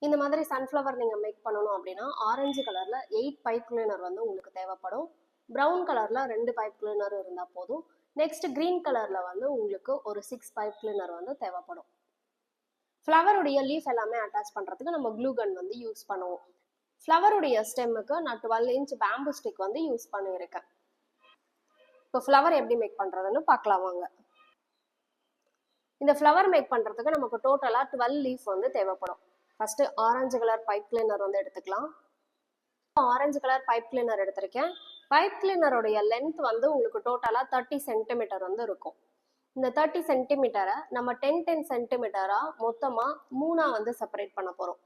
இந்த மாதிரி சன்ஃப்ளவர் நீங்கள் மேக் பண்ணணும் அப்படின்னா ஆரஞ்சு கலரில் 8 பைப் கிளீனர் வந்து உங்களுக்கு தேவைப்படும். ப்ரௌன் கலரில் 2 பைப் கிளீனர் இருந்தால் போதும். நெக்ஸ்ட் க்ரீன் கலரில் வந்து உங்களுக்கு ஒரு 6 பைப் கிளீனர் வந்து தேவைப்படும். ஃப்ளவருடைய லீஃப் எல்லாமே அட்டாச் பண்ணுறதுக்கு நம்ம க்ளூ கன் வந்து யூஸ் பண்ணுவோம். ஃப்ளவருடைய ஸ்டெம்முக்கு நான் 12 இன்ச் பேம்பு ஸ்டிக் வந்து யூஸ் பண்ணியிருக்கேன். இப்போ ஃப்ளவர் எப்படி மேக் பண்ணுறதுன்னு பார்க்கலாம் வாங்க. இந்த ஃப்ளவர் மேக் பண்ணுறதுக்கு நமக்கு டோட்டலாக 12 லீஃப் வந்து தேவைப்படும். First orange colour pipe cleaner வந்து எடுத்துக்கலாம். ஆரஞ்சு கலர் பைப் கிளீனர் எடுத்திருக்கேன். பைப் கிளீனருடைய லென்த் வந்து உங்களுக்கு டோட்டலாக 30 சென்டிமீட்டர் வந்து இருக்கும். இந்த 30 சென்டிமீட்டரை நம்ம 10 சென்டிமீட்டரா மொத்தமாக 3 வந்து செப்பரேட் பண்ண போகிறோம்.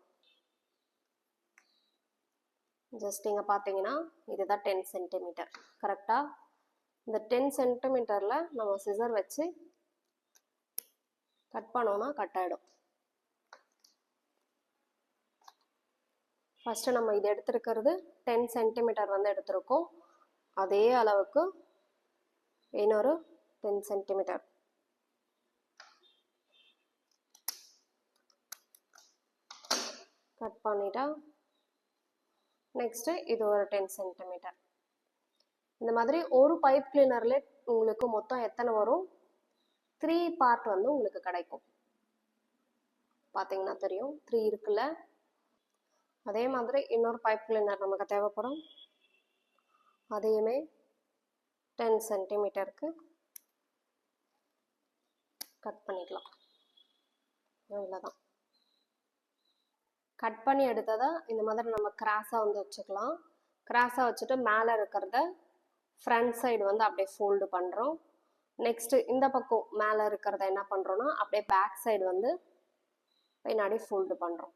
ஜஸ்ட் இங்கே பார்த்தீங்கன்னா இதுதான் 10 சென்டிமீட்டர் கரெக்டாக. இந்த 10 சென்டிமீட்டரில் நம்ம சிசர் வச்சு கட் பண்ணோன்னா கட் ஆகிடும். ஃபஸ்ட்டு நம்ம இது எடுத்துருக்கிறது 10 சென்டிமீட்டர் வந்து எடுத்திருக்கோம். அதே அளவுக்கு இன்னொரு 10 சென்டிமீட்டர் கட் பண்ணிட்டா நெக்ஸ்ட்டு இது ஒரு 10 சென்டிமீட்டர். இந்த மாதிரி ஒரு பைப் கிளீனர்ல உங்களுக்கு மொத்தம் எத்தனை வரும்? 3 பார்ட் வந்து உங்களுக்கு கிடைக்கும். பார்த்தீங்கன்னா தெரியும் 3 இருக்குல்ல. அதே மாதிரி இன்னொரு பைப் கிளீனர் நமக்கு தேவைப்படும். அதையுமே 10 சென்டிமீட்டருக்கு கட் பண்ணிக்கலாம். அவ்வளோதான். கட் பண்ணி எடுத்ததை இந்த மாதிரி நம்ம கிராஸாக வந்து வச்சுக்கலாம். கிராஸாக வச்சுட்டு மேலே இருக்கிறத ஃப்ரண்ட் சைடு வந்து அப்படியே ஃபோல்டு பண்ணுறோம். நெக்ஸ்ட்டு இந்த பக்கம் மேலே இருக்கிறத என்ன பண்ணுறோன்னா அப்படியே பேக் சைடு வந்து பின்னாடி ஃபோல்டு பண்ணுறோம்.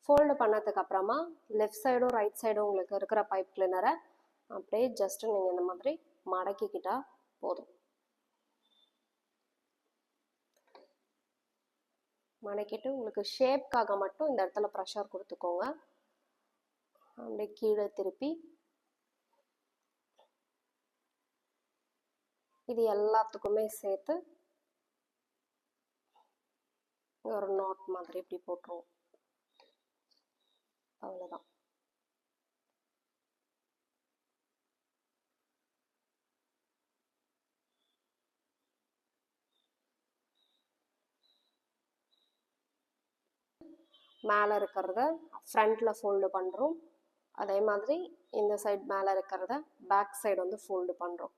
ஃபோல்டு பண்ணதுக்கு அப்புறமா லெஃப்ட் சைடும் ரைட் சைடும் உங்களுக்கு இருக்கிற பைப் கிளீனரை அப்படியே ஜஸ்ட்டு நீங்கள் இந்த மாதிரி மடக்கிக்கிட்டா போதும். மடக்கிட்டு உங்களுக்கு ஷேப்காக மட்டும் இந்த இடத்துல ப்ரெஷர் கொடுத்துக்கோங்க. அப்படியே கீழே திருப்பி இது எல்லாத்துக்குமே சேர்த்து ஒரு நாட் மாதிரி இப்படி போட்டுருவோம். அவ்வளோதான். மேலே இருக்கிறத ஃப்ரண்ட்டில் ஃபோல்டு பண்ணுறோம். அதே மாதிரி இந்த சைடு மேலே இருக்கிறத பேக் சைடு வந்து ஃபோல்டு பண்ணுறோம்.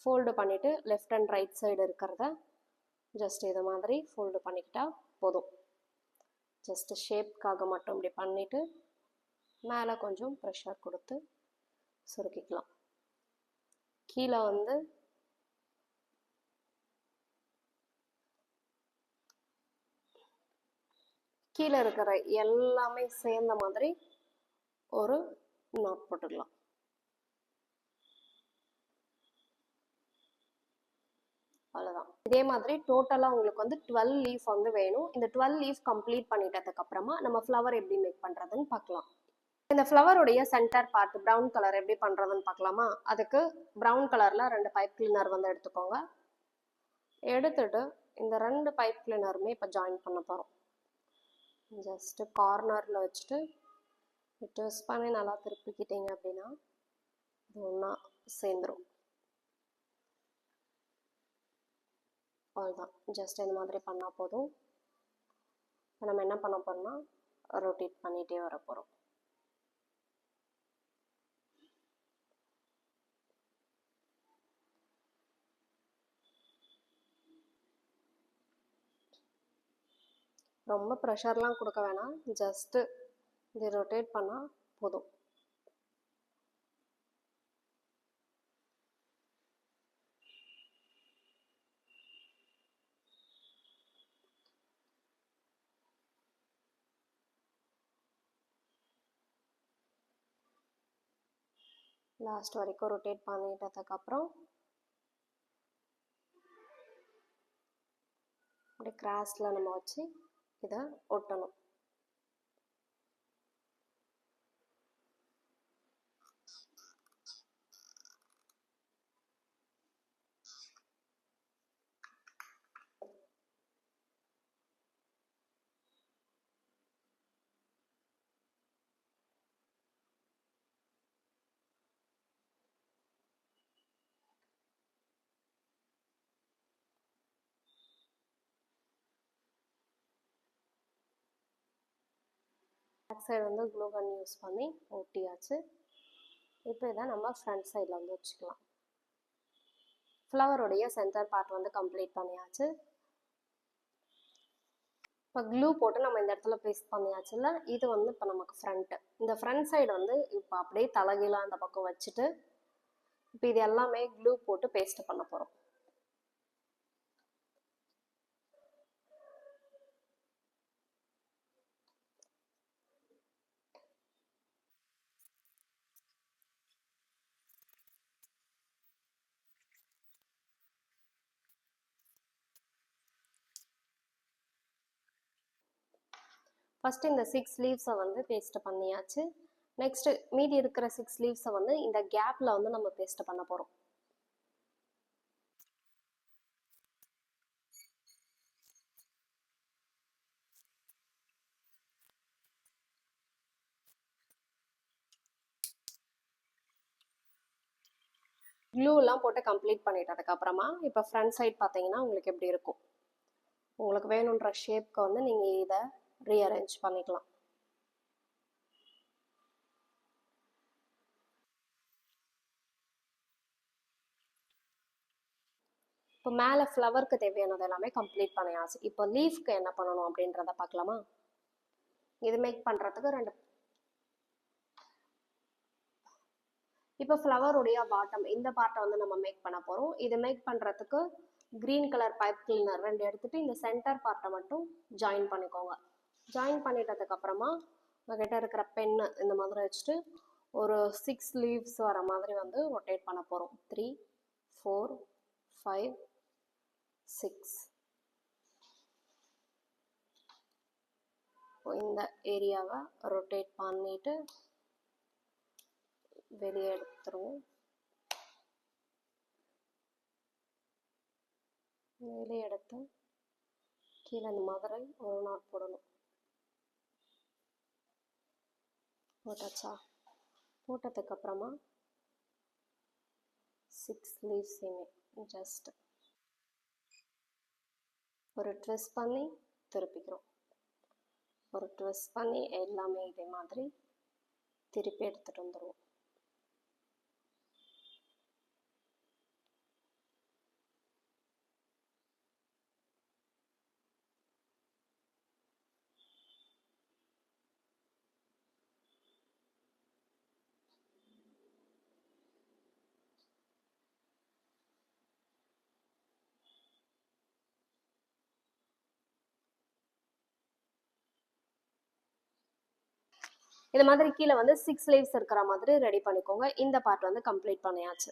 ஃபோல்டு பண்ணிவிட்டு லெஃப்ட் அண்ட் ரைட் சைடு இருக்கிறத ஜஸ்ட் இது மாதிரி ஃபோல்டு பண்ணிக்கிட்டா போதும். ஜஸ்ட்டு ஷேப்காக மட்டும் இப்படி பண்ணிவிட்டு மேலே கொஞ்சம் ப்ரெஷர் கொடுத்து சுருக்கிக்கலாம். கீழே வந்து கீழே இருக்கிற எல்லாமே சேர்ந்த மாதிரி ஒரு நாட் போட்டுக்கலாம். அவ்வளோதான். இதே மாதிரி டோட்டலாக உங்களுக்கு வந்து 12 லீஃப் வந்து வேணும். இந்த 12 லீஃப் கம்ப்ளீட் பண்ணிட்டதுக்கு அப்புறமா நம்ம ஃப்ளவர் எப்படி மேக் பண்ணுறதுன்னு பார்க்கலாம். இந்த ஃப்ளவருடைய சென்டர் பார்ட் ப்ரௌன் கலர் எப்படி பண்ணுறதுன்னு பார்க்கலாமா? அதுக்கு ப்ரௌன் கலரில் 2 பைப் கிளீனர் வந்து எடுத்துக்கோங்க. எடுத்துட்டு இந்த 2 பைப் கிளீனருமே இப்போ ஜாயின் பண்ண போகிறோம். ஜஸ்ட்டு கார்னரில் வச்சுட்டு ட்விஸ்ட் பண்ணி நல்லா திருப்பிக்கிட்டீங்க அப்படின்னா இது ஒன்றா சேர்ந்துடும். அவ்வளோதான். ஜஸ்ட் இந்த மாதிரி பண்ணால் போதும். இப்போ நம்ம என்ன பண்ண போகிறோம்னா ரொட்டேட் பண்ணிகிட்டே வர போகிறோம். ரொம்ப ப்ரெஷர்லாம் கொடுக்க வேணாம். ஜஸ்ட்டு இது ரொட்டேட் பண்ணால் போதும். லாஸ்ட் வரைக்கும் ரொட்டேட் பண்ணிட்டதுக்கப்புறம் அப்படியே கிராஸில் நம்ம வச்சு இதை ஒட்டணும். பேக் சைடு வந்து க்ளூ கன் யூஸ் பண்ணி ஒட்டியாச்சு. இப்போ இதை நம்ம ஃப்ரண்ட் சைடில் வந்து வச்சுக்கலாம். ஃப்ளவருடைய சென்டர் பார்ட் வந்து கம்ப்ளீட் பண்ணியாச்சு. இப்போ க்ளூ போட்டு நம்ம இந்த இடத்துல பேஸ்ட் பண்ணியாச்சுல்ல, இது வந்து இப்போ நமக்கு ஃப்ரண்ட்டு. இந்த ஃப்ரண்ட் சைடு வந்து இப்போ அப்படியே தலைகீழாக அந்த பக்கம் வச்சுட்டு இப்போ இது எல்லாமே க்ளூ போட்டு பேஸ்ட் பண்ண போகிறோம். ஃபஸ்ட்டு இந்த 6 லீவ்ஸை வந்து பேஸ்ட் பண்ணியாச்சு. நெக்ஸ்ட்டு மீதி இருக்கிற 6 லீவ்ஸை வந்து இந்த கேப்பில் வந்து நம்ம பேஸ்ட் பண்ண போகிறோம். க்ளூலாம் போட்டு கம்ப்ளீட் பண்ணிட்டதுக்கப்புறமா இப்போ ஃப்ரண்ட் சைட் பார்த்தீங்கன்னா உங்களுக்கு எப்படி இருக்கும். உங்களுக்கு வேணுன்ற ஷேப்க்கு வந்து நீங்கள் இதை ரீஅரேஞ்ச் பண்ணிக்கலாம். இப்போ மேலே ஃப்ளவருக்கு தேவையானது எல்லாமே கம்ப்ளீட் பண்ணியாச்சு. இப்போ லீஃப்க்கு என்ன பண்ணணும் அப்படின்றத பார்க்கலாமா? இது மேக் பண்ணுறதுக்கு இப்போ ஃப்ளவருடைய பாட்டம் இந்த பார்ட்டை வந்து நம்ம மேக் பண்ண போகிறோம். இது மேக் பண்ணுறதுக்கு க்ரீன் கலர் பைப் கிளீனர் 2 எடுத்துகிட்டு இந்த சென்டர் பார்ட்டை மட்டும் ஜாயின் பண்ணிக்கோங்க. ஜாயின் பண்ணிட்டதுக்கப்புறமா உங்ககிட்ட இருக்கிற பென்னு இந்த மாதிரி வச்சுட்டு ஒரு 6 லீவ்ஸ் வர மாதிரி வந்து ரொட்டேட் பண்ண போகிறோம். 3 4 5 6. இந்த ஏரியாவை ரொட்டேட் பண்ணிட்டு வெளியே எடுத்துருவோம். வெளியே எடுத்து கீழே இந்த மாதிரி ஒரு நாட் போடணும். போட்டாச்சா? போட்டதுக்கப்புறமா 6 லீவ்ஸையுமே ஜஸ்ட் ஒரு ட்விஸ்ட் பண்ணி திருப்பிக்கிறோம். ஒரு ட்விஸ்ட் பண்ணி எல்லாமே இதே மாதிரி திருப்பி எடுத்துகிட்டு வந்துடுவோம். இது மாதிரி கீழே வந்து 6 லீவ்ஸ் இருக்கிற மாதிரி ரெடி பண்ணிக்கோங்க. இந்த பார்ட் வந்து கம்ப்ளீட் பண்ணியாச்சு.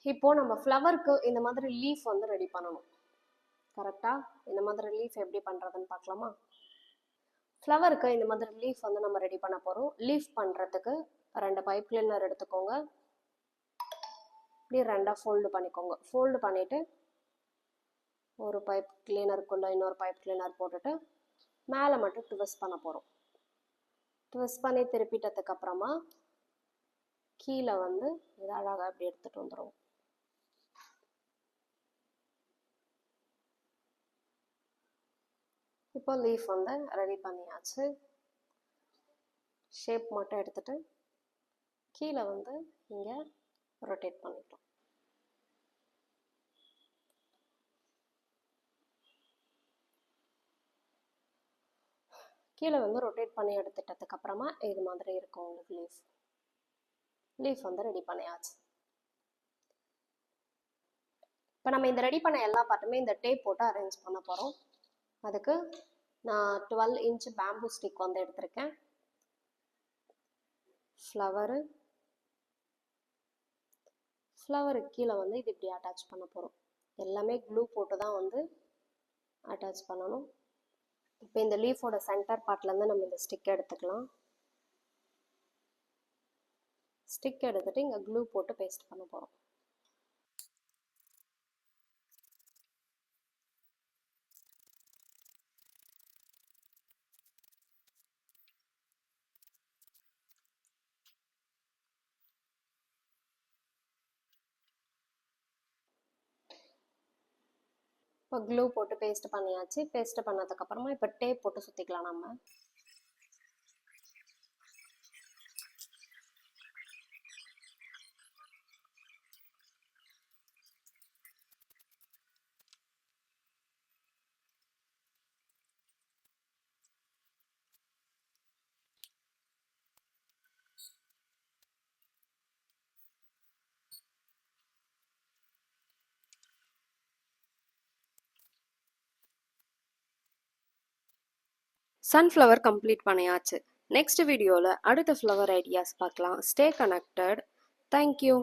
இப்போ நம்ம ஃப்ளவருக்கு இந்த மாதிரி லீஃப் வந்து ரெடி பண்ணணும். கரெக்டா? இந்த மாதிரி லீஃப் எப்படி பண்றதுன்னு பார்க்கலாமா? ஃப்ளவருக்கு இந்த மாதிரி லீஃப் வந்து நம்ம ரெடி பண்ண போறோம். லீஃப் பண்றதுக்கு 2 பைப் கிளீனர் எடுத்துக்கோங்க. இப்படி 2ஆ ஃபோல்டு பண்ணிக்கோங்க. ஃபோல்டு பண்ணிட்டு ஒரு பைப் கிளீனருக்குள்ள இன்னொரு பைப் கிளீனர் போட்டுட்டு மேலே மட்டும் ட்விஸ்ட் பண்ண போகிறோம். ட்விஸ்ட் பண்ணி திருப்பிட்டதுக்கு அப்புறமா கீழே வந்து இது அழகாக அப்படி எடுத்துகிட்டு வந்துடும். இப்போ லீஃப் வந்து ரெடி பண்ணியாச்சு. ஷேப் மட்டும் எடுத்துட்டு கீழே வந்து இங்கே ரொட்டேட் பண்ணிட்டோம். கீழே வந்து ரொட்டேட் பண்ணி எடுத்துட்டதுக்கு அப்புறமா இது மாதிரி இருக்கும் உங்களுக்கு லீஃப் வந்து ரெடி பண்ணியாச்சு. இப்போ நம்ம இந்த ரெடி பண்ண எல்லா பார்ட்டுமே இந்த டேப் போட்டு அரேஞ்ச் பண்ண போகிறோம். அதுக்கு நான் 12 இன்ச் பேம்பூ ஸ்டிக் வந்து எடுத்திருக்கேன். ஃப்ளவருக்கு கீழே வந்து இது இப்படி அட்டாச் பண்ண போகிறோம். எல்லாமே க்ளூ போட்டு தான் வந்து அட்டாச் பண்ணணும். இப்போ இந்த லீஃபோட சென்டர் பார்ட்லேருந்து நம்ம இந்த ஸ்டிக் எடுத்துக்கலாம். ஸ்டிக் எடுத்துகிட்டு இங்கே க்ளூ போட்டு பேஸ்ட் பண்ண போகிறோம். இப்போ க்ளூ போட்டு பேஸ்ட் பண்ணியாச்சு. பேஸ்ட் பண்ணதுக்கப்புறமா இப்போ டேப் போட்டு சுற்றிக்கலாம் நம்ம. சன்ஃப்ளவர் கம்ப்ளீட் பண்ணியாச்சு. நெக்ஸ்ட் வீடியோவில் அடுத்த ஃப்ளவர் ஐடியாஸ் பார்க்கலாம். Stay connected. தேங்க்யூ.